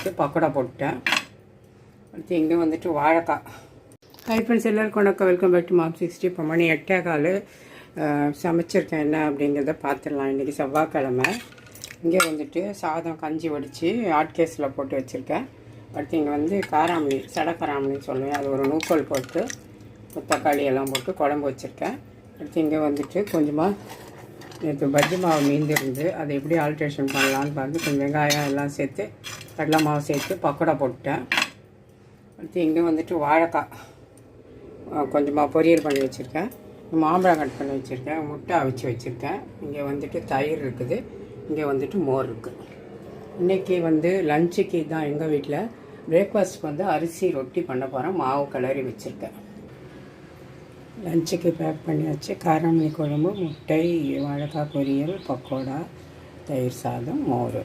சேர்த்து பக்கோடா போட்டேன். அடுத்து இங்கே வந்துட்டு வாழைக்காய். ஹை ஃப்ரெண்ட்ஸ், எல்லாருக்கும் வணக்கம். Welcome back to mom 60. இப்போ மணி 8:15 சமைச்சிருக்கேன். என்ன அப்படிங்கிறத பார்த்துடலாம். இன்றைக்கி செவ்வாய்க்கிழமை. இங்கே வந்துட்டு சாதம் கஞ்சி வடித்து ஹாட் கேஸில் போட்டு வச்சுருக்கேன். அடுத்து இங்கே வந்து காராமணி, சடக்காராமணின்னு சொல்லுவேன், அது ஒரு நூக்கோல் போட்டு தக்காளி எல்லாம் போட்டு குழம்பு வச்சுருக்கேன். அடுத்து இங்கே வந்துட்டு கொஞ்சமாக நேற்று பஜ்ஜி மாவு மீந்திருந்து அதை எப்படி ஆல்ட்ரேஷன் பண்ணலான்னு பார்த்து கொஞ்சம் வெங்காயம் எல்லாம் சேர்த்து கடலை மாவு சேர்த்து பக்கோடா போட்டேன். அடுத்து இங்கே வந்துட்டு வாழைக்காய் கொஞ்சமாக பொரியல் பண்ணி வச்சுருக்கேன். மாம்பழம் கட் பண்ணி வச்சுருக்கேன். முட்டை அவிச்சு வச்சுருக்கேன். இங்கே வந்துட்டு தயிர் இருக்குது. இங்கே வந்துட்டு மோர் இருக்குது. இன்றைக்கி வந்து லஞ்சுக்கு தான் எங்கள் வீட்டில். பிரேக்ஃபாஸ்ட்டுக்கு வந்து அரிசி ரொட்டி பண்ண போகிறேன். மாவு கிளறி வச்சுருக்கேன். லஞ்சுக்கு பேக் பண்ணியாச்சு. காராமணி குழம்பு, முட்டை, வாழைக்காய் பொரியல், பக்கோடா, தயிர் சாதம், மோர்.